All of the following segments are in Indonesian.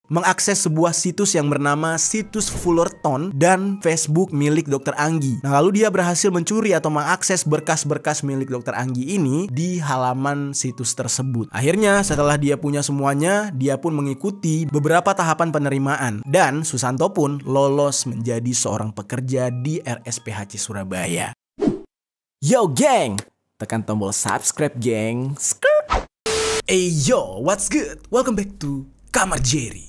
mengakses sebuah situs yang bernama situs Fullerton dan Facebook milik Dr. Anggi. Nah, lalu dia berhasil mencuri atau mengakses berkas-berkas milik Dr. Anggi ini di halaman situs tersebut. Akhirnya setelah dia punya semuanya, dia pun mengikuti beberapa tahapan penerimaan dan Susanto pun lolos menjadi seorang pekerja di RSPHC Surabaya. Yo geng, tekan tombol subscribe geng. Hey yo, what's good? Welcome back to Kamar Jerry.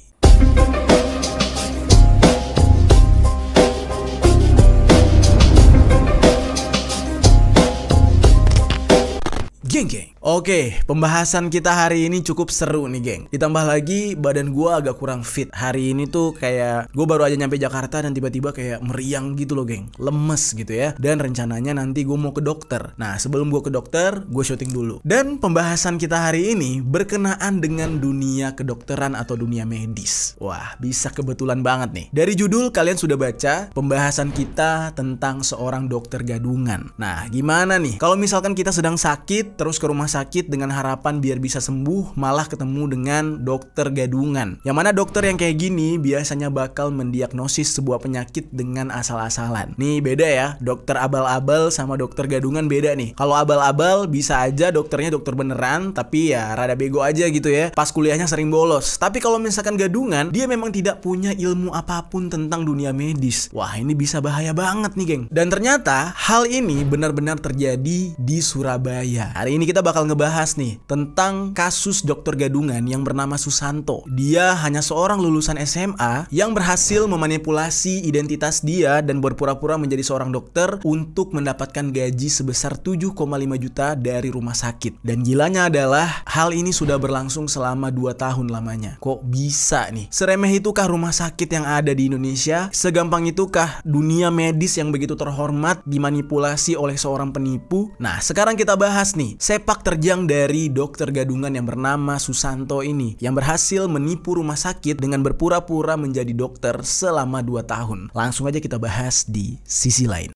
Geng. Oke, pembahasan kita hari ini cukup seru nih geng. Ditambah lagi badan gue agak kurang fit. Hari ini tuh kayak gue baru aja nyampe Jakarta dan tiba-tiba kayak meriang gitu loh geng. Lemes gitu ya. Dan rencananya nanti gue mau ke dokter. Nah sebelum gue ke dokter, gue syuting dulu. Dan pembahasan kita hari ini berkenaan dengan dunia kedokteran atau dunia medis. Wah, bisa kebetulan banget nih. Dari judul kalian sudah baca pembahasan kita tentang seorang dokter gadungan. Nah gimana nih kalau misalkan kita sedang sakit terus ke rumah sakit dengan harapan biar bisa sembuh, malah ketemu dengan dokter gadungan. Yang mana dokter yang kayak gini biasanya bakal mendiagnosis sebuah penyakit dengan asal-asalan. Nih beda ya, dokter abal-abal sama dokter gadungan beda nih. Kalau abal-abal bisa aja dokternya dokter beneran, tapi ya rada bego aja gitu ya. Pas kuliahnya sering bolos. Tapi kalau misalkan gadungan, dia memang tidak punya ilmu apapun tentang dunia medis. Wah ini bisa bahaya banget nih geng. Dan ternyata hal ini benar-benar terjadi di Surabaya. Hari ini kita bakal ngebahas nih tentang kasus dokter gadungan yang bernama Susanto. Dia hanya seorang lulusan SMA yang berhasil memanipulasi identitas dia dan berpura-pura menjadi seorang dokter untuk mendapatkan gaji sebesar 7,5 juta dari rumah sakit. Dan gilanya adalah hal ini sudah berlangsung selama 2 tahun lamanya. Kok bisa nih? Seremeh itukah rumah sakit yang ada di Indonesia? Segampang itukah dunia medis yang begitu terhormat dimanipulasi oleh seorang penipu? Nah, sekarang kita bahas nih sepak terjang dari dokter gadungan yang bernama Susanto ini yang berhasil menipu rumah sakit dengan berpura-pura menjadi dokter selama 2 tahun. Langsung aja kita bahas di sisi lain.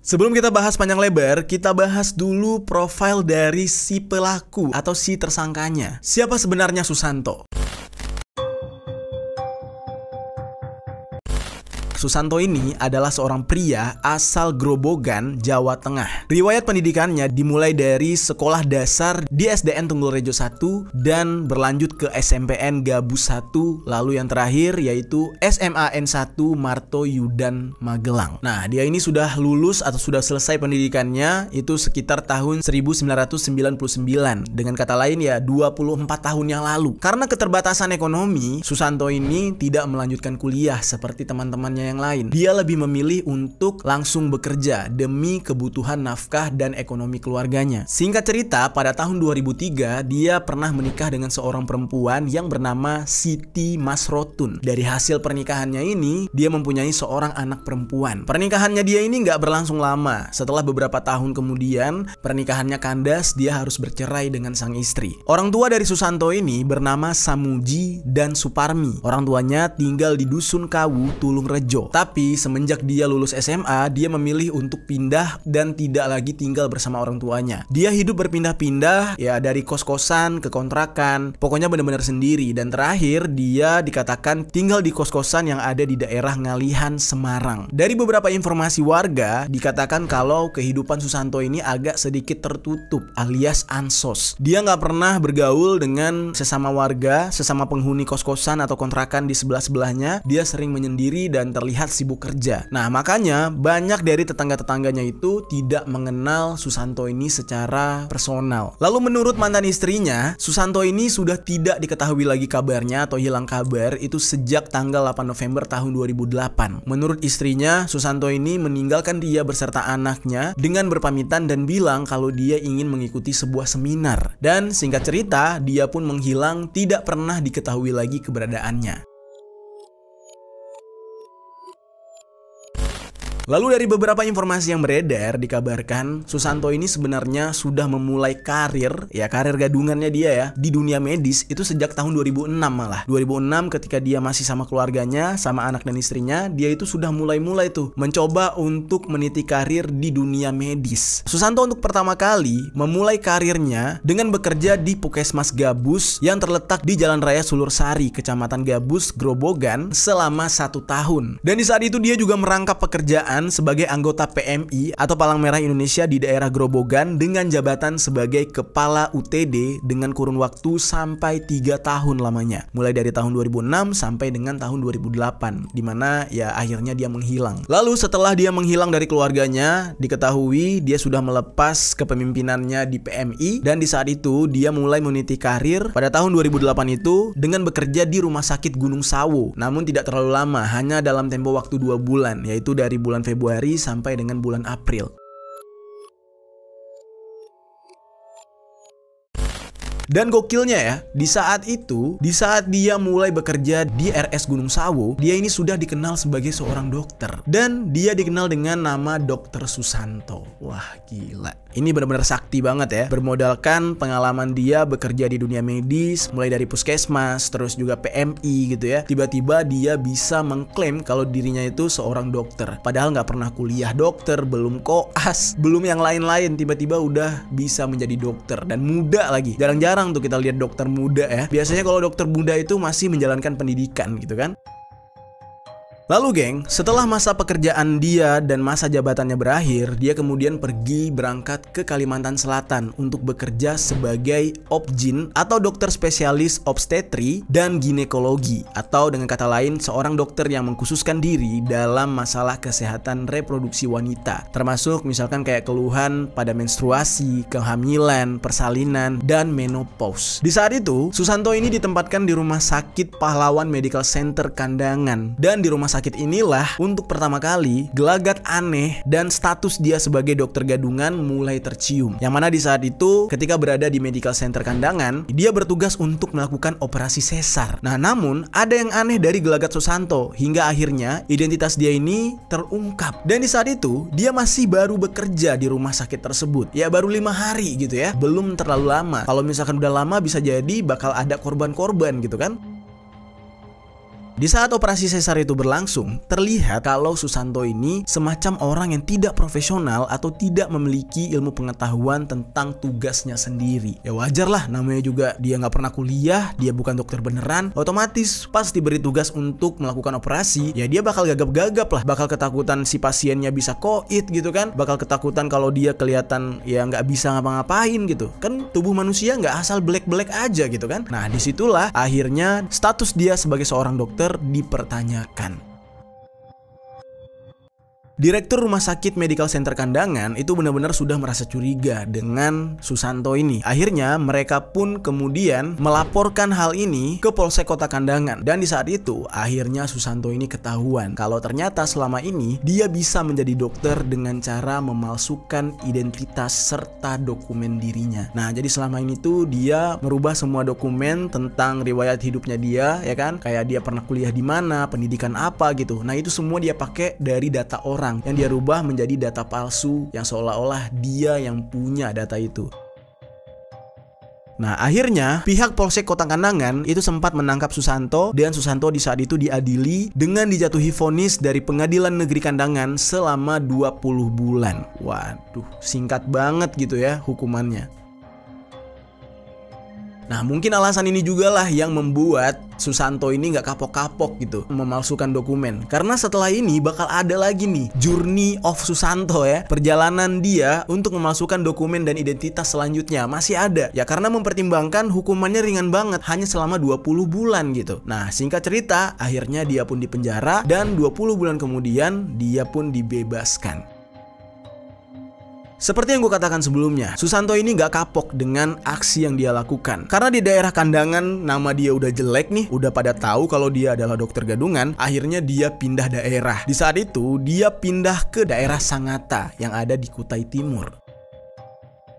Sebelum kita bahas panjang lebar, kita bahas dulu profil dari si pelaku atau si tersangkanya. Siapa sebenarnya Susanto? Susanto ini adalah seorang pria asal Grobogan, Jawa Tengah. Riwayat pendidikannya dimulai dari sekolah dasar di SDN Tunggul Rejo 1 dan berlanjut ke SMPN Gabus 1, lalu yang terakhir yaitu SMA N1 Marto Yudan Magelang. Nah, dia ini sudah lulus atau sudah selesai pendidikannya itu sekitar tahun 1999. Dengan kata lain ya 24 tahun yang lalu. Karena keterbatasan ekonomi, Susanto ini tidak melanjutkan kuliah seperti teman-temannya yang lain. Dia lebih memilih untuk langsung bekerja demi kebutuhan nafkah dan ekonomi keluarganya. Singkat cerita, pada tahun 2003 dia pernah menikah dengan seorang perempuan yang bernama Siti Masrotun. Dari hasil pernikahannya ini, dia mempunyai seorang anak perempuan. Pernikahannya dia ini nggak berlangsung lama. Setelah beberapa tahun kemudian, pernikahannya kandas, dia harus bercerai dengan sang istri. Orang tua dari Susanto ini bernama Samuji dan Suparmi. Orang tuanya tinggal di Dusun Kawu, Tulung Rejo. Tapi semenjak dia lulus SMA, dia memilih untuk pindah dan tidak lagi tinggal bersama orang tuanya. Dia hidup berpindah-pindah ya dari kos-kosan ke kontrakan, pokoknya benar-benar sendiri. Dan terakhir dia dikatakan tinggal di kos-kosan yang ada di daerah Ngalihan, Semarang. Dari beberapa informasi warga dikatakan kalau kehidupan Susanto ini agak sedikit tertutup alias ansos. Dia nggak pernah bergaul dengan sesama warga, sesama penghuni kos-kosan atau kontrakan di sebelah-sebelahnya. Dia sering menyendiri dan terlihat terlihat sibuk kerja. Nah, makanya banyak dari tetangga-tetangganya itu tidak mengenal Susanto ini secara personal. Lalu menurut mantan istrinya, Susanto ini sudah tidak diketahui lagi kabarnya atau hilang kabar itu sejak tanggal 8 November tahun 2008. Menurut istrinya, Susanto ini meninggalkan dia beserta anaknya dengan berpamitan dan bilang kalau dia ingin mengikuti sebuah seminar. Dan singkat cerita, dia pun menghilang, tidak pernah diketahui lagi keberadaannya. Lalu dari beberapa informasi yang beredar dikabarkan Susanto ini sebenarnya sudah memulai karir gadungannya dia ya di dunia medis itu sejak tahun 2006 malah. 2006 ketika dia masih sama keluarganya, sama anak dan istrinya, dia itu sudah mulai tuh mencoba untuk meniti karir di dunia medis. Susanto untuk pertama kali memulai karirnya dengan bekerja di Puskesmas Gabus yang terletak di Jalan Raya Sulursari, Kecamatan Gabus, Grobogan selama 1 tahun. Dan di saat itu dia juga merangkap pekerjaan sebagai anggota PMI atau Palang Merah Indonesia di daerah Grobogan dengan jabatan sebagai Kepala UTD dengan kurun waktu sampai 3 tahun lamanya. Mulai dari tahun 2006 sampai dengan tahun 2008 dimana ya akhirnya dia menghilang. Lalu setelah dia menghilang dari keluarganya, diketahui dia sudah melepas kepemimpinannya di PMI dan di saat itu dia mulai meniti karir pada tahun 2008 itu dengan bekerja di Rumah Sakit Gunung Sawo. Namun tidak terlalu lama, hanya dalam tempo waktu 2 bulan, yaitu dari bulan Februari sampai dengan bulan April. Dan gokilnya ya, di saat dia mulai bekerja di RS Gunung Sawo, dia ini sudah dikenal sebagai seorang dokter. Dan dia dikenal dengan nama Dr. Susanto. Wah, gila. Ini benar-benar sakti banget ya. Bermodalkan pengalaman dia bekerja di dunia medis, mulai dari puskesmas, terus juga PMI gitu ya. Tiba-tiba dia bisa mengklaim kalau dirinya itu seorang dokter. Padahal nggak pernah kuliah dokter, belum koas, belum yang lain-lain. Tiba-tiba udah bisa menjadi dokter dan muda lagi. Jarang-jarang tuh kita lihat dokter muda ya. Biasanya kalau dokter muda itu masih menjalankan pendidikan gitu kan. Lalu geng, setelah masa pekerjaan dia dan masa jabatannya berakhir, dia kemudian pergi berangkat ke Kalimantan Selatan untuk bekerja sebagai OBGYN atau dokter spesialis obstetri dan ginekologi, atau dengan kata lain seorang dokter yang mengkhususkan diri dalam masalah kesehatan reproduksi wanita, termasuk misalkan kayak keluhan pada menstruasi, kehamilan, persalinan, dan menopause. Di saat itu, Susanto ini ditempatkan di Rumah Sakit Pahlawan Medical Center Kandangan, dan di rumah sakit inilah untuk pertama kali gelagat aneh dan status dia sebagai dokter gadungan mulai tercium. Yang mana di saat itu ketika berada di Medical Center Kandangan, dia bertugas untuk melakukan operasi sesar. Nah, namun ada yang aneh dari gelagat Susanto hingga akhirnya identitas dia ini terungkap. Dan di saat itu dia masih baru bekerja di rumah sakit tersebut. Ya baru 5 hari gitu ya. Belum terlalu lama. Kalau misalkan udah lama bisa jadi bakal ada korban-korban gitu kan. Di saat operasi sesar itu berlangsung, terlihat kalau Susanto ini semacam orang yang tidak profesional atau tidak memiliki ilmu pengetahuan tentang tugasnya sendiri. Ya wajar lah, namanya juga dia nggak pernah kuliah, dia bukan dokter beneran. Otomatis pas diberi tugas untuk melakukan operasi, ya dia bakal gagap-gagap lah. Bakal ketakutan si pasiennya bisa koit gitu kan. Bakal ketakutan kalau dia kelihatan ya nggak bisa ngapa-ngapain gitu. Kan tubuh manusia nggak asal black-black aja gitu kan. Nah disitulah akhirnya status dia sebagai seorang dokter dipertanyakan. Direktur Rumah Sakit Medical Center Kandangan itu benar-benar sudah merasa curiga dengan Susanto ini. Akhirnya mereka pun kemudian melaporkan hal ini ke Polsek Kota Kandangan. Dan di saat itu akhirnya Susanto ini ketahuan kalau ternyata selama ini dia bisa menjadi dokter dengan cara memalsukan identitas serta dokumen dirinya. Nah jadi selama ini tuh dia merubah semua dokumen tentang riwayat hidupnya dia, ya kan? Kayak dia pernah kuliah di mana, pendidikan apa gitu. Nah itu semua dia pakai dari data orang yang dia rubah menjadi data palsu yang seolah-olah dia yang punya data itu. Nah akhirnya pihak Polsek Kota Kandangan itu sempat menangkap Susanto, dan Susanto di saat itu diadili dengan dijatuhi vonis dari Pengadilan Negeri Kandangan selama 20 bulan. Waduh, singkat banget gitu ya hukumannya. Nah, mungkin alasan ini juga lah yang membuat Susanto ini nggak kapok-kapok gitu memalsukan dokumen. Karena setelah ini bakal ada lagi nih journey of Susanto ya, perjalanan dia untuk memalsukan dokumen dan identitas selanjutnya masih ada. Ya karena mempertimbangkan hukumannya ringan banget, hanya selama 20 bulan gitu. Nah, singkat cerita, akhirnya dia pun dipenjara dan 20 bulan kemudian dia pun dibebaskan. Seperti yang gue katakan sebelumnya, Susanto ini gak kapok dengan aksi yang dia lakukan. Karena di daerah kandangan nama dia udah jelek nih, udah pada tahu kalau dia adalah dokter gadungan, akhirnya dia pindah daerah. Di saat itu, dia pindah ke daerah Sangatta yang ada di Kutai Timur.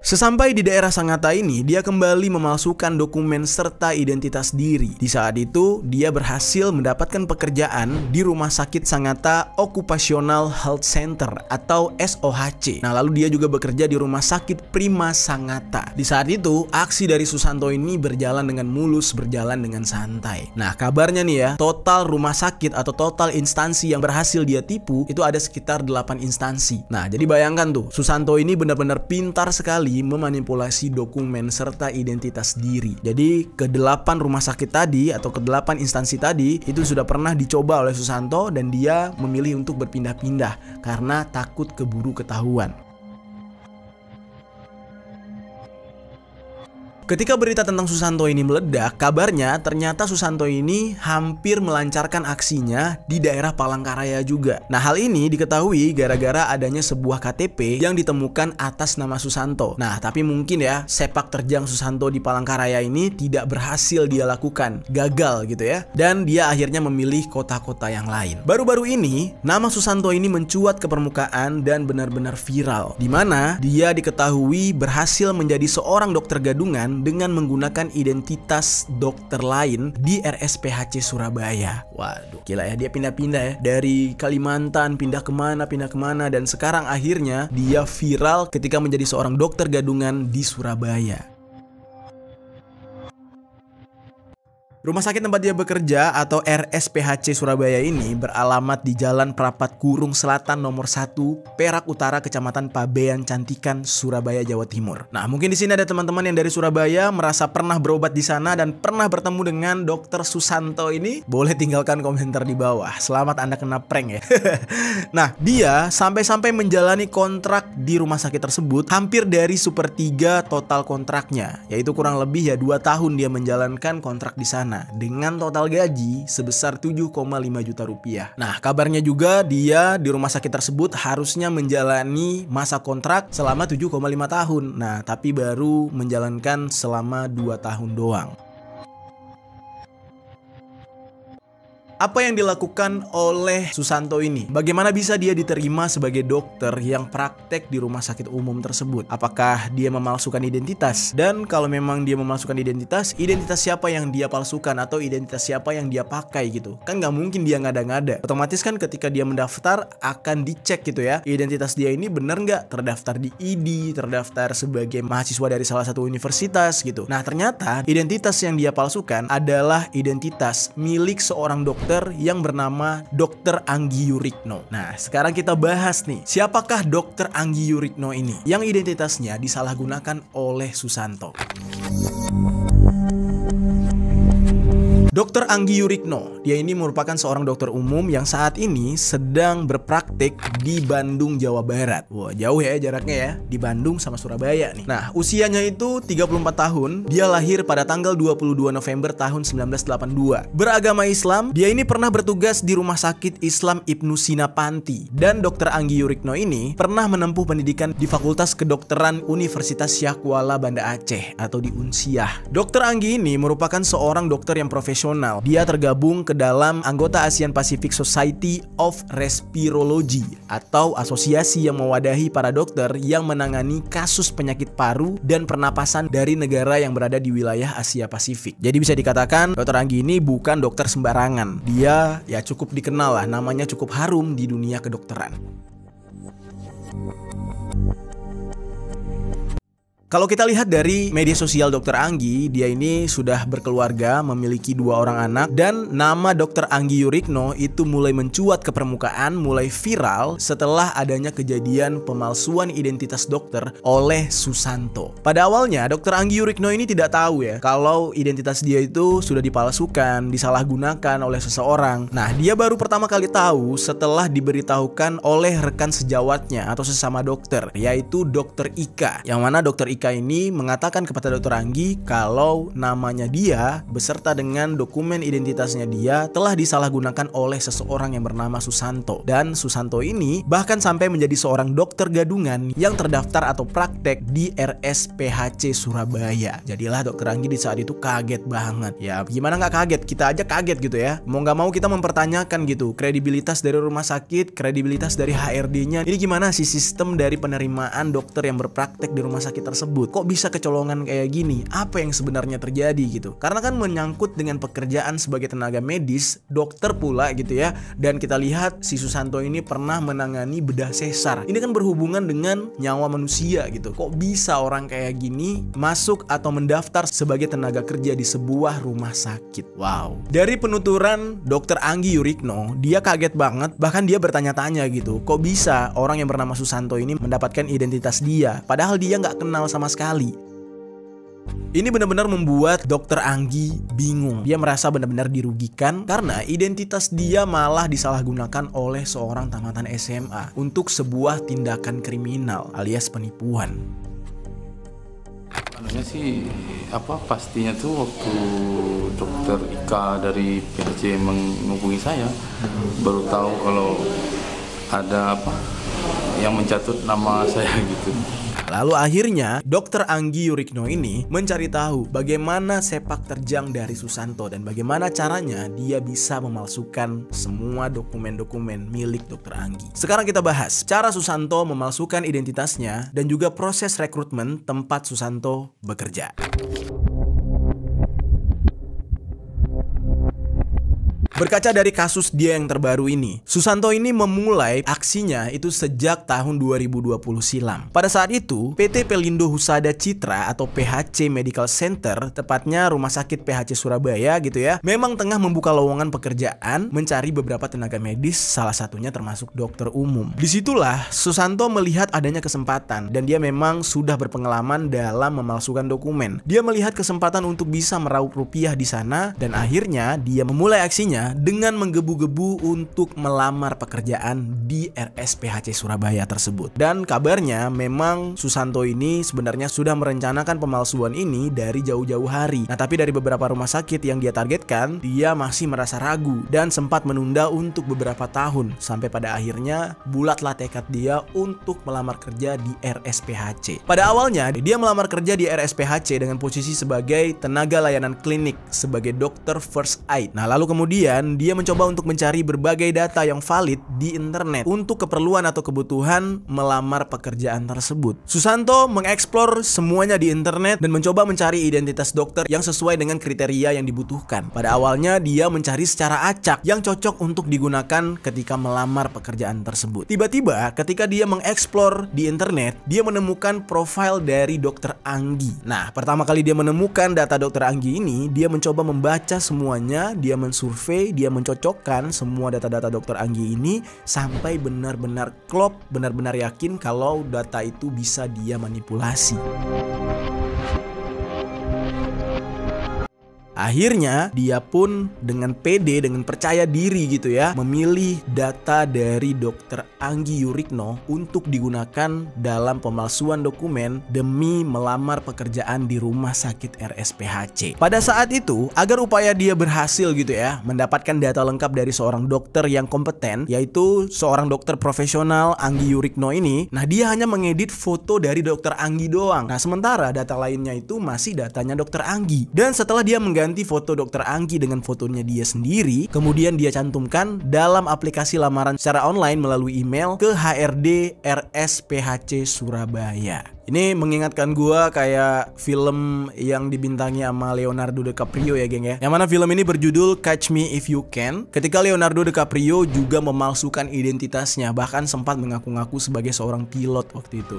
Sesampai di daerah Sangatta ini, dia kembali memalsukan dokumen serta identitas diri. Di saat itu, dia berhasil mendapatkan pekerjaan di Rumah Sakit Sangatta Occupational Health Center atau SOHC. Nah, lalu dia juga bekerja di Rumah Sakit Prima Sangatta. Di saat itu, aksi dari Susanto ini berjalan dengan mulus, berjalan dengan santai. Nah, kabarnya nih ya, total rumah sakit atau total instansi yang berhasil dia tipu itu ada sekitar 8 instansi. Nah, jadi bayangkan tuh, Susanto ini benar-benar pintar sekali memanipulasi dokumen serta identitas diri. Jadi ke-8 rumah sakit tadi atau ke-8 instansi tadi itu sudah pernah dicoba oleh Susanto dan dia memilih untuk berpindah-pindah karena takut keburu ketahuan. Ketika berita tentang Susanto ini meledak, kabarnya ternyata Susanto ini hampir melancarkan aksinya di daerah Palangkaraya juga. Nah, hal ini diketahui gara-gara adanya sebuah KTP yang ditemukan atas nama Susanto. Nah, tapi mungkin ya sepak terjang Susanto di Palangkaraya ini tidak berhasil dia lakukan, gagal gitu ya. Dan dia akhirnya memilih kota-kota yang lain. Baru-baru ini, nama Susanto ini mencuat ke permukaan dan benar-benar viral, di mana dia diketahui berhasil menjadi seorang dokter gadungan dengan menggunakan identitas dokter lain di RSPHC Surabaya. Waduh, gila ya, dia pindah-pindah ya, dari Kalimantan pindah kemana, dan sekarang akhirnya dia viral ketika menjadi seorang dokter gadungan di Surabaya. Rumah sakit tempat dia bekerja atau RSPHC Surabaya ini beralamat di Jalan Prapat Kurung Selatan nomor 1, Perak Utara, Kecamatan Pabean Cantikan, Surabaya, Jawa Timur. Nah, mungkin di sini ada teman-teman yang dari Surabaya merasa pernah berobat di sana dan pernah bertemu dengan Dokter Susanto ini. Boleh tinggalkan komentar di bawah. Selamat Anda kena prank ya. Nah, dia sampai-sampai menjalani kontrak di rumah sakit tersebut hampir dari 1/3 total kontraknya, yaitu kurang lebih ya 2 tahun dia menjalankan kontrak di sana dengan total gaji sebesar 7,5 juta rupiah. Nah, kabarnya juga dia di rumah sakit tersebut harusnya menjalani masa kontrak selama 7,5 tahun. Nah, tapi baru menjalankan selama 2 tahun doang. Apa yang dilakukan oleh Susanto ini? Bagaimana bisa dia diterima sebagai dokter yang praktek di rumah sakit umum tersebut? Apakah dia memalsukan identitas? Dan kalau memang dia memalsukan identitas siapa yang dia palsukan atau identitas siapa yang dia pakai gitu? Kan nggak mungkin dia ngada-ngada. Otomatis kan ketika dia mendaftar akan dicek gitu ya, identitas dia ini benar nggak terdaftar di ID, terdaftar sebagai mahasiswa dari salah satu universitas gitu. Nah, ternyata identitas yang dia palsukan adalah identitas milik seorang dokter yang bernama Dr. Anggi Yurikno. Nah, sekarang kita bahas nih, siapakah Dr. Anggi Yurikno ini yang identitasnya disalahgunakan oleh Susanto? Dr. Anggi Yurikno, dia ini merupakan seorang dokter umum yang saat ini sedang berpraktik di Bandung, Jawa Barat. Wah, jauh ya jaraknya ya, di Bandung sama Surabaya nih. Nah, usianya itu 34 tahun, dia lahir pada tanggal 22 November tahun 1982. Beragama Islam, dia ini pernah bertugas di Rumah Sakit Islam Ibnu Sina Panti. Dan Dr. Anggi Yurikno ini pernah menempuh pendidikan di Fakultas Kedokteran Universitas Syakuala Banda Aceh atau di Unsiah. Dr. Anggi ini merupakan seorang dokter yang profesional. Dia tergabung ke dalam anggota Asian Pacific Society of Respirology atau asosiasi yang mewadahi para dokter yang menangani kasus penyakit paru dan pernapasan dari negara yang berada di wilayah Asia Pasifik. Jadi bisa dikatakan Dr. Anggi ini bukan dokter sembarangan. Dia ya cukup dikenal lah, namanya cukup harum di dunia kedokteran. Kalau kita lihat dari media sosial Dr. Anggi, dia ini sudah berkeluarga, memiliki 2 orang anak, dan nama Dr. Anggi Yurikno itu mulai mencuat ke permukaan, mulai viral setelah adanya kejadian pemalsuan identitas dokter oleh Susanto. Pada awalnya Dr. Anggi Yurikno ini tidak tahu ya kalau identitas dia itu sudah dipalsukan, disalahgunakan oleh seseorang. Nah, dia baru pertama kali tahu setelah diberitahukan oleh rekan sejawatnya atau sesama dokter, yaitu Dr. Ika. Yang mana Dr. Ika ini mengatakan kepada Dr. Anggi kalau namanya dia beserta dengan dokumen identitasnya dia telah disalahgunakan oleh seseorang yang bernama Susanto. Dan Susanto ini bahkan sampai menjadi seorang dokter gadungan yang terdaftar atau praktek di RSPHC Surabaya. Jadilah Dr. Anggi di saat itu kaget banget. Ya gimana nggak kaget? Kita aja kaget gitu ya. Mau nggak mau kita mempertanyakan gitu kredibilitas dari rumah sakit, kredibilitas dari HRD-nya. Ini gimana sih sistem dari penerimaan dokter yang berpraktek di rumah sakit tersebut? Kok bisa kecolongan kayak gini? Apa yang sebenarnya terjadi gitu? Karena kan menyangkut dengan pekerjaan sebagai tenaga medis, dokter pula gitu ya. Dan kita lihat si Susanto ini pernah menangani bedah sesar. Ini kan berhubungan dengan nyawa manusia gitu. Kok bisa orang kayak gini masuk atau mendaftar sebagai tenaga kerja di sebuah rumah sakit? Wow. Dari penuturan Dr. Anggi Yurikno, dia kaget banget. Bahkan dia bertanya-tanya gitu. Kok bisa orang yang bernama Susanto ini mendapatkan identitas dia? Padahal dia nggak kenal sama sekali. Ini benar-benar membuat Dr. Anggi bingung. Dia merasa benar-benar dirugikan karena identitas dia malah disalahgunakan oleh seorang tamatan SMA untuk sebuah tindakan kriminal alias penipuan. Anunya sih pastinya tuh waktu Dokter Ika dari PHC menghubungi saya, baru tahu kalau ada yang mencatut nama saya gitu. Lalu akhirnya Dr. Anggi Yurikno ini mencari tahu bagaimana sepak terjang dari Susanto dan bagaimana caranya dia bisa memalsukan semua dokumen-dokumen milik Dr. Anggi. Sekarang kita bahas cara Susanto memalsukan identitasnya dan juga proses rekrutmen tempat Susanto bekerja. Berkaca dari kasus dia yang terbaru ini, Susanto ini memulai aksinya itu sejak tahun 2020 silam. Pada saat itu, PT Pelindo Husada Citra atau PHC Medical Center, tepatnya Rumah Sakit PHC Surabaya gitu ya, memang tengah membuka lowongan pekerjaan mencari beberapa tenaga medis, salah satunya termasuk dokter umum. Disitulah Susanto melihat adanya kesempatan dan dia memang sudah berpengalaman dalam memalsukan dokumen. Dia melihat kesempatan untuk bisa meraup rupiah di sana dan akhirnya dia memulai aksinya dengan menggebu-gebu untuk melamar pekerjaan di RSPHC Surabaya tersebut. Dan kabarnya memang Susanto ini sebenarnya sudah merencanakan pemalsuan ini dari jauh-jauh hari. Nah, tapi dari beberapa rumah sakit yang dia targetkan, dia masih merasa ragu dan sempat menunda untuk beberapa tahun sampai pada akhirnya bulatlah tekad dia untuk melamar kerja di RSPHC. Pada awalnya dia melamar kerja di RSPHC dengan posisi sebagai tenaga layanan klinik sebagai dokter first aid. Nah, lalu kemudian dia mencoba untuk mencari berbagai data yang valid di internet untuk keperluan atau kebutuhan melamar pekerjaan tersebut. Susanto mengeksplor semuanya di internet dan mencoba mencari identitas dokter yang sesuai dengan kriteria yang dibutuhkan. Pada awalnya dia mencari secara acak yang cocok untuk digunakan ketika melamar pekerjaan tersebut. Tiba-tiba ketika dia mengeksplor di internet, dia menemukan profil dari Dr. Anggi. Nah, pertama kali dia menemukan data Dr. Anggi ini, dia mencoba membaca semuanya, dia mensurvei, dia mencocokkan semua data-data Dr. Anggi ini sampai benar-benar klop, benar-benar yakin kalau data itu bisa dia manipulasi. Akhirnya dia pun dengan pede, dengan percaya diri gitu ya, memilih data dari Dr. Anggi Yurikno untuk digunakan dalam pemalsuan dokumen demi melamar pekerjaan di rumah sakit RSPHC. Pada saat itu, agar upaya dia berhasil gitu ya, mendapatkan data lengkap dari seorang dokter yang kompeten, yaitu seorang dokter profesional Anggi Yurikno ini. Nah, dia hanya mengedit foto dari Dr. Anggi doang. Nah, sementara data lainnya itu masih datanya Dr. Anggi. Dan setelah dia mengganti foto Dr. Anggi dengan fotonya dia sendiri, kemudian dia cantumkan dalam aplikasi lamaran secara online melalui email ke HRD RSPHC Surabaya. Ini mengingatkan gua kayak film yang dibintangi sama Leonardo DiCaprio ya geng ya. Yang mana film ini berjudul Catch Me If You Can. Ketika Leonardo DiCaprio juga memalsukan identitasnya, bahkan sempat mengaku-ngaku sebagai seorang pilot waktu itu.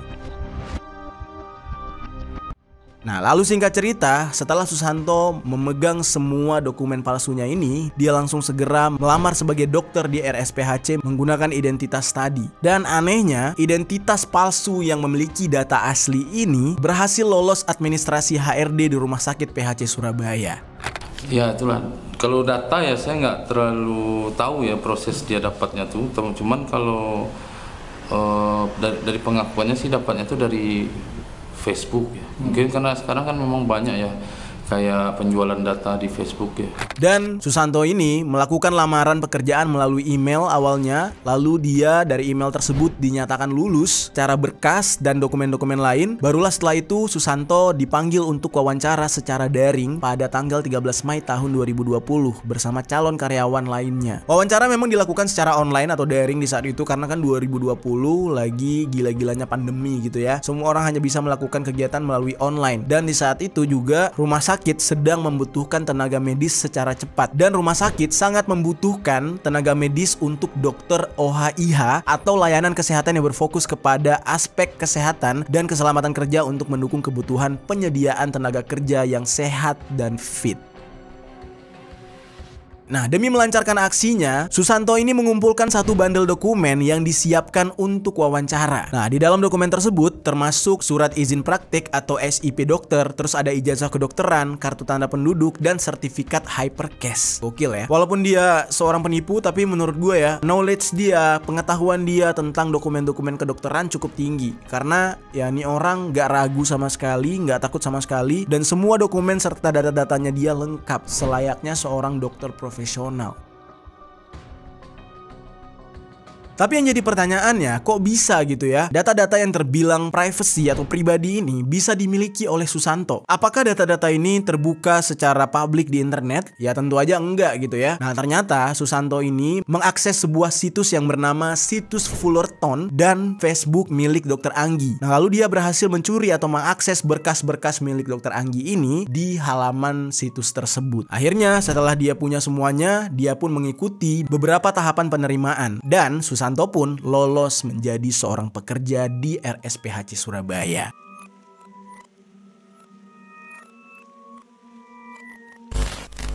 Nah, lalu singkat cerita, setelah Susanto memegang semua dokumen palsunya ini, dia langsung segera melamar sebagai dokter di RSPHC menggunakan identitas tadi. Dan anehnya, identitas palsu yang memiliki data asli ini berhasil lolos administrasi HRD di Rumah Sakit PHC Surabaya. Ya itulah, kalau data ya saya nggak terlalu tahu ya proses dia dapatnya tuh, cuman kalau dari pengakuannya sih dapatnya tuh dari Facebook ya. Mungkin karena sekarang kan memang banyak ya kayak penjualan data di Facebook ya. Dan Susanto ini melakukan lamaran pekerjaan melalui email awalnya, lalu dia dari email tersebut dinyatakan lulus secara berkas dan dokumen-dokumen lain. Barulah setelah itu Susanto dipanggil untuk wawancara secara daring pada tanggal 13 Mei tahun 2020 bersama calon karyawan lainnya. Wawancara memang dilakukan secara online atau daring di saat itu karena kan 2020 lagi gila-gilanya pandemi gitu ya. Semua orang hanya bisa melakukan kegiatan melalui online, dan di saat itu juga rumah sakit sedang membutuhkan tenaga medis secara cepat, dan rumah sakit sangat membutuhkan tenaga medis untuk dokter OHIH atau layanan kesehatan yang berfokus kepada aspek kesehatan dan keselamatan kerja untuk mendukung kebutuhan penyediaan tenaga kerja yang sehat dan fit. Nah, demi melancarkan aksinya, Susanto ini mengumpulkan satu bandel dokumen yang disiapkan untuk wawancara. Nah, di dalam dokumen tersebut termasuk surat izin praktik atau SIP dokter, terus ada ijazah kedokteran, kartu tanda penduduk, dan sertifikat hypercase. Gokil ya. Walaupun dia seorang penipu, tapi menurut gue ya, knowledge dia, pengetahuan dia tentang dokumen-dokumen kedokteran cukup tinggi. Karena ya ini orang gak ragu sama sekali, gak takut sama sekali, dan semua dokumen serta data-datanya dia lengkap selayaknya seorang dokter profesional. Tapi yang jadi pertanyaannya, kok bisa gitu ya data-data yang terbilang privacy atau pribadi ini bisa dimiliki oleh Susanto? Apakah data-data ini terbuka secara publik di internet? Ya tentu aja enggak gitu ya. Nah, ternyata Susanto ini mengakses sebuah situs yang bernama situs Fullerton dan Facebook milik Dr. Anggi. Nah, lalu dia berhasil mencuri atau mengakses berkas-berkas milik Dr. Anggi ini di halaman situs tersebut. Akhirnya setelah dia punya semuanya, dia pun mengikuti beberapa tahapan penerimaan, dan Susanto pun lolos menjadi seorang pekerja di RSPHC Surabaya.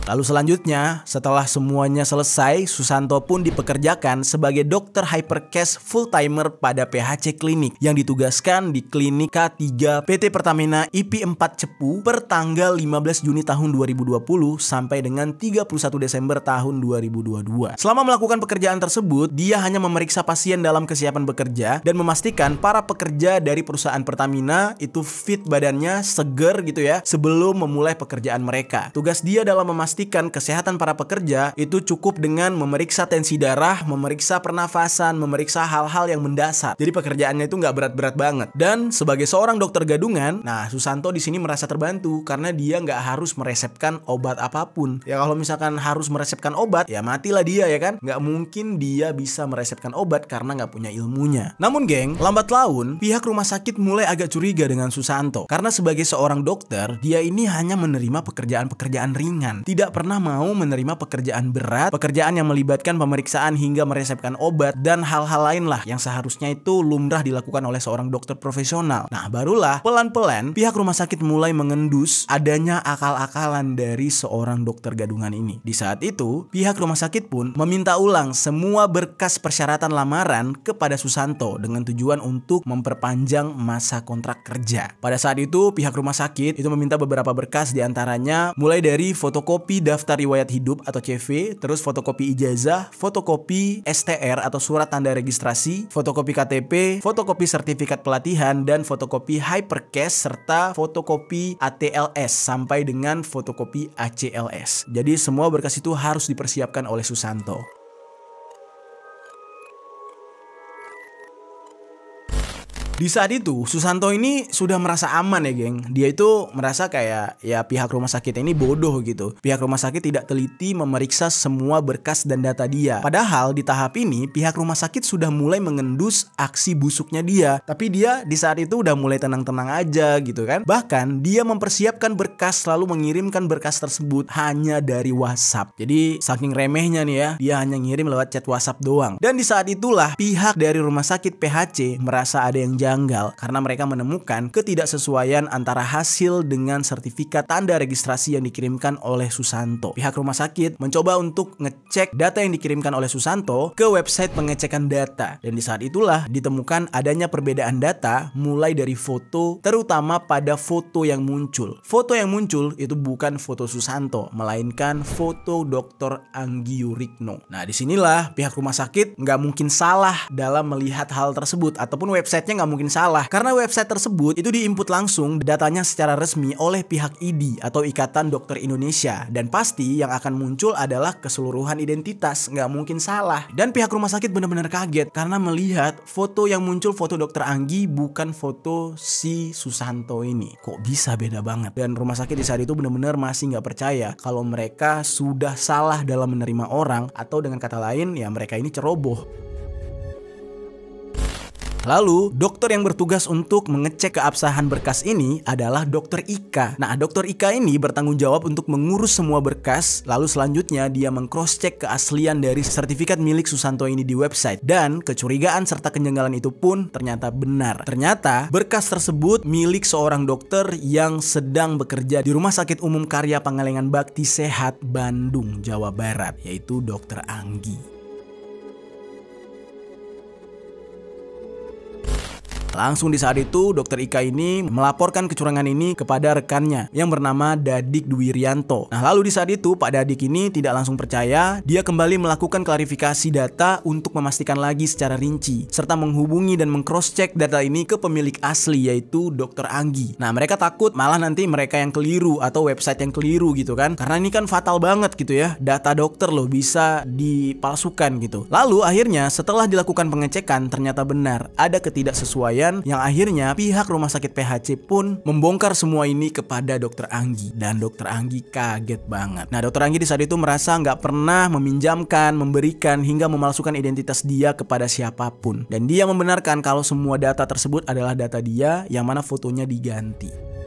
Lalu selanjutnya, setelah semuanya selesai, Susanto pun dipekerjakan sebagai dokter hypercase full-timer pada PHC Klinik yang ditugaskan di Klinik K3 PT Pertamina IP 4 Cepu per tanggal 15 Juni tahun 2020 sampai dengan 31 Desember tahun 2022. Selama melakukan pekerjaan tersebut, dia hanya memeriksa pasien dalam kesiapan bekerja dan memastikan para pekerja dari perusahaan Pertamina itu fit badannya, seger gitu ya, sebelum memulai pekerjaan mereka. Tugas dia dalam memastikan kesehatan para pekerja itu cukup dengan memeriksa tensi darah, memeriksa pernafasan, memeriksa hal-hal yang mendasar. Jadi pekerjaannya itu nggak berat-berat banget. Dan sebagai seorang dokter gadungan, nah Susanto di sini merasa terbantu karena dia nggak harus meresepkan obat apapun. Ya kalau misalkan harus meresepkan obat, ya matilah dia ya kan. Nggak mungkin dia bisa meresepkan obat karena nggak punya ilmunya. Namun geng, lambat laun pihak rumah sakit mulai agak curiga dengan Susanto karena sebagai seorang dokter, dia ini hanya menerima pekerjaan-pekerjaan ringan. Tidak pernah mau menerima pekerjaan berat, pekerjaan yang melibatkan pemeriksaan hingga meresepkan obat dan hal-hal lain lah yang seharusnya itu lumrah dilakukan oleh seorang dokter profesional. Nah, barulah pelan-pelan pihak rumah sakit mulai mengendus adanya akal-akalan dari seorang dokter gadungan ini. Di saat itu, pihak rumah sakit pun meminta ulang semua berkas persyaratan lamaran kepada Susanto dengan tujuan untuk memperpanjang masa kontrak kerja. Pada saat itu, pihak rumah sakit itu meminta beberapa berkas, diantaranya mulai dari fotokopi daftar riwayat hidup atau CV, terus fotokopi ijazah, fotokopi STR atau surat tanda registrasi, fotokopi KTP, fotokopi sertifikat pelatihan, dan fotokopi hypercase serta fotokopi ATLS sampai dengan fotokopi ACLS. Jadi semua berkas itu harus dipersiapkan oleh Susanto. Di saat itu, Susanto ini sudah merasa aman ya geng. Dia itu merasa kayak ya pihak rumah sakit ini bodoh gitu. Pihak rumah sakit tidak teliti memeriksa semua berkas dan data dia. Padahal di tahap ini pihak rumah sakit sudah mulai mengendus aksi busuknya dia. Tapi dia di saat itu udah mulai tenang-tenang aja gitu kan. Bahkan dia mempersiapkan berkas, lalu mengirimkan berkas tersebut hanya dari WhatsApp. Jadi saking remehnya nih ya, dia hanya ngirim lewat chat WhatsApp doang. Dan di saat itulah pihak dari rumah sakit PHC merasa ada yang janggal karena mereka menemukan ketidaksesuaian antara hasil dengan sertifikat tanda registrasi yang dikirimkan oleh Susanto. Pihak rumah sakit mencoba untuk ngecek data yang dikirimkan oleh Susanto ke website pengecekan data, dan di saat itulah ditemukan adanya perbedaan data mulai dari foto, terutama pada foto yang muncul. Foto yang muncul itu bukan foto Susanto, melainkan foto Dr. Anggi Yurikno. Nah, disinilah pihak rumah sakit nggak mungkin salah dalam melihat hal tersebut, ataupun websitenya nggak mungkin salah karena website tersebut itu diinput langsung datanya secara resmi oleh pihak IDI atau Ikatan Dokter Indonesia, dan pasti yang akan muncul adalah keseluruhan identitas, nggak mungkin salah. Dan pihak rumah sakit benar-benar kaget karena melihat foto yang muncul foto Dr. Anggi bukan foto si Susanto ini. Kok bisa beda banget? Dan rumah sakit di saat itu benar-benar masih nggak percaya kalau mereka sudah salah dalam menerima orang, atau dengan kata lain ya mereka ini ceroboh. Lalu, dokter yang bertugas untuk mengecek keabsahan berkas ini adalah Dokter Ika. Nah, Dokter Ika ini bertanggung jawab untuk mengurus semua berkas, lalu selanjutnya dia meng-cross-check keaslian dari sertifikat milik Susanto ini di website. Dan kecurigaan serta kejanggalan itu pun ternyata benar. Ternyata berkas tersebut milik seorang dokter yang sedang bekerja di Rumah Sakit Umum Karya Pangalengan Bakti Sehat, Bandung, Jawa Barat, yaitu Dokter Anggi. Langsung di saat itu Dokter Ika ini melaporkan kecurangan ini kepada rekannya yang bernama Dadik Dwirianto. Nah, lalu di saat itu Pak Dadik ini tidak langsung percaya. Dia kembali melakukan klarifikasi data untuk memastikan lagi secara rinci, serta menghubungi dan meng-cross-check data ini ke pemilik asli, yaitu Dokter Anggi. Nah, mereka takut malah nanti mereka yang keliru atau website yang keliru gitu kan, karena ini kan fatal banget gitu ya, data dokter loh bisa dipalsukan gitu. Lalu akhirnya setelah dilakukan pengecekan ternyata benar ada ketidaksesuaian, yang akhirnya pihak rumah sakit PHC pun membongkar semua ini kepada Dokter Anggi, dan Dokter Anggi kaget banget. Nah, Dokter Anggi di saat itu merasa nggak pernah meminjamkan, memberikan, hingga memalsukan identitas dia kepada siapapun, dan dia membenarkan kalau semua data tersebut adalah data dia yang mana fotonya diganti.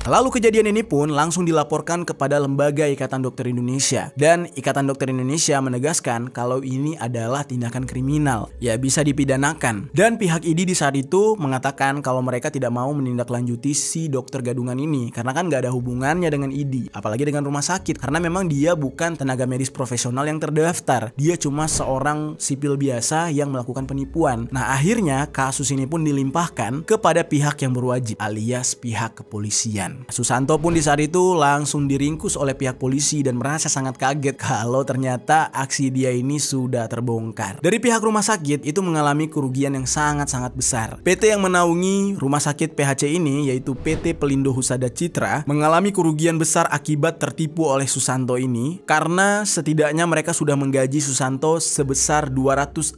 Lalu kejadian ini pun langsung dilaporkan kepada Lembaga Ikatan Dokter Indonesia, dan Ikatan Dokter Indonesia menegaskan kalau ini adalah tindakan kriminal, ya bisa dipidanakan. Dan pihak IDI di saat itu mengatakan kalau mereka tidak mau menindaklanjuti si dokter gadungan ini karena kan nggak ada hubungannya dengan IDI, apalagi dengan rumah sakit, karena memang dia bukan tenaga medis profesional yang terdaftar, dia cuma seorang sipil biasa yang melakukan penipuan. Nah, akhirnya kasus ini pun dilimpahkan kepada pihak yang berwajib alias pihak kepolisian. Susanto pun di saat itu langsung diringkus oleh pihak polisi dan merasa sangat kaget kalau ternyata aksi dia ini sudah terbongkar. Dari pihak rumah sakit itu mengalami kerugian yang sangat-sangat besar. PT yang menaungi rumah sakit PHC ini, yaitu PT Pelindo Husada Citra, mengalami kerugian besar akibat tertipu oleh Susanto ini, karena setidaknya mereka sudah menggaji Susanto sebesar 260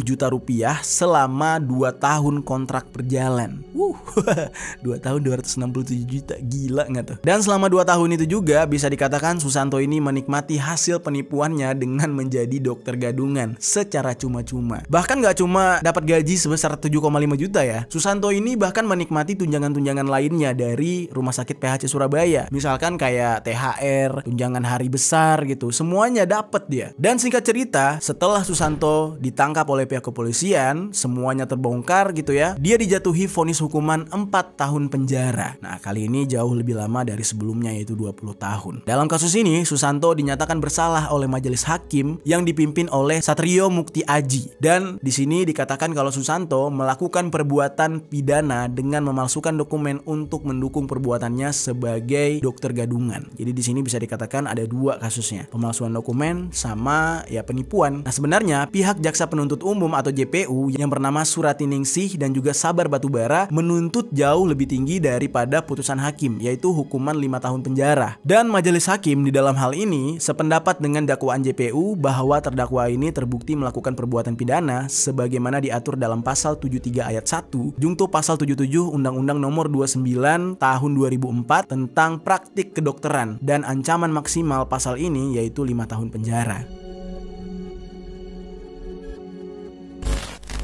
juta rupiah selama 2 tahun kontrak berjalan. 2 tahun 267 juta. Gila nggak tuh? Dan selama 2 tahun itu juga bisa dikatakan Susanto ini menikmati hasil penipuannya dengan menjadi dokter gadungan secara cuma-cuma. Bahkan nggak cuma dapat gaji sebesar 7,5 juta ya. Susanto ini bahkan menikmati tunjangan-tunjangan lainnya dari Rumah Sakit PHC Surabaya. Misalkan kayak THR, tunjangan hari besar gitu. Semuanya dapat dia. Dan singkat cerita, setelah Susanto ditangkap oleh pihak kepolisian, semuanya terbongkar gitu ya. Dia dijatuhi vonis hukuman 4 tahun penjara. Nah, kali ini jauh lebih lama dari sebelumnya, yaitu 20 tahun. Dalam kasus ini, Susanto dinyatakan bersalah oleh majelis hakim yang dipimpin oleh Satrio Mukti Aji. Dan di sini dikatakan kalau Susanto melakukan perbuatan pidana dengan memalsukan dokumen untuk mendukung perbuatannya sebagai dokter gadungan. Jadi di sini bisa dikatakan ada 2 kasusnya, pemalsuan dokumen sama ya penipuan. Nah, sebenarnya pihak jaksa penuntut umum atau JPU yang bernama Suratiningsih dan juga Sabar Batubara menuntut jauh lebih tinggi daripada putusan hakim, yaitu hukuman 5 tahun penjara. Dan majelis hakim di dalam hal ini sependapat dengan dakwaan JPU bahwa terdakwa ini terbukti melakukan perbuatan pidana sebagaimana diatur dalam pasal 73 ayat 1 jungto pasal 77 Undang-Undang Nomor 29 Tahun 2004 tentang praktik kedokteran, dan ancaman maksimal pasal ini yaitu 5 tahun penjara.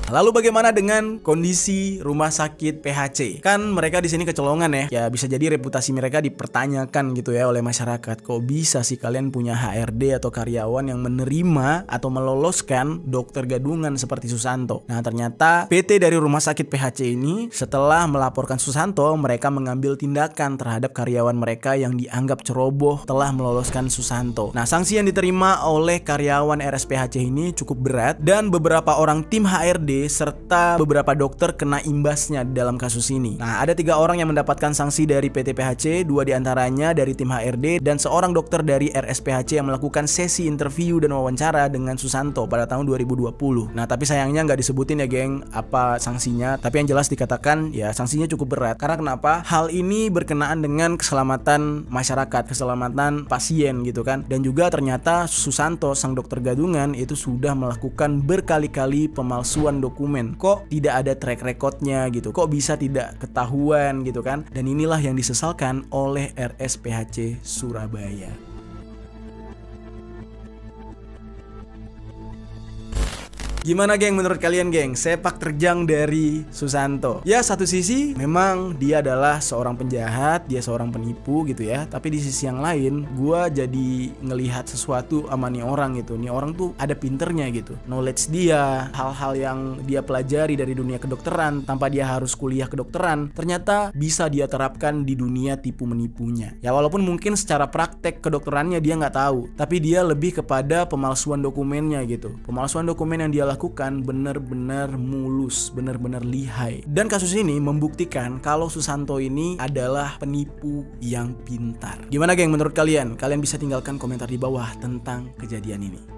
Lalu bagaimana dengan kondisi rumah sakit PHC? Kan mereka di sini kecolongan ya. Ya bisa jadi reputasi mereka dipertanyakan gitu ya oleh masyarakat. Kok bisa sih kalian punya HRD atau karyawan yang menerima atau meloloskan dokter gadungan seperti Susanto? Nah, ternyata PT dari rumah sakit PHC ini setelah melaporkan Susanto, mereka mengambil tindakan terhadap karyawan mereka yang dianggap ceroboh telah meloloskan Susanto. Nah, sanksi yang diterima oleh karyawan RSPHC ini cukup berat dan beberapa orang tim HRD serta beberapa dokter kena imbasnya dalam kasus ini. Nah, ada 3 orang yang mendapatkan sanksi dari PT PHC, 2 diantaranya dari tim HRD dan seorang dokter dari RSPHC yang melakukan sesi interview dan wawancara dengan Susanto pada tahun 2020. Nah, tapi sayangnya nggak disebutin ya geng apa sanksinya, tapi yang jelas dikatakan ya sanksinya cukup berat. Karena kenapa? Hal ini berkenaan dengan keselamatan masyarakat, keselamatan pasien gitu kan. Dan juga ternyata Susanto sang dokter gadungan itu sudah melakukan berkali-kali pemalsuan dokumen. Kok tidak ada track recordnya gitu, kok bisa tidak ketahuan gitu kan. Dan inilah yang disesalkan oleh RSPHC Surabaya. Gimana geng menurut kalian geng sepak terjang dari Susanto? Ya satu sisi memang dia adalah seorang penjahat, dia seorang penipu gitu ya. Tapi di sisi yang lain gue jadi ngelihat sesuatu sama nih orang gitu. Nih orang tuh ada pinternya gitu. Knowledge dia, hal-hal yang dia pelajari dari dunia kedokteran tanpa dia harus kuliah kedokteran, ternyata bisa dia terapkan di dunia tipu menipunya. Ya walaupun mungkin secara praktek kedokterannya dia nggak tahu, tapi dia lebih kepada pemalsuan dokumennya gitu. Pemalsuan dokumen yang dia lakukan benar-benar mulus, benar-benar lihai. Dan kasus ini membuktikan kalau Susanto ini adalah penipu yang pintar. Gimana geng menurut kalian? Kalian bisa tinggalkan komentar di bawah tentang kejadian ini.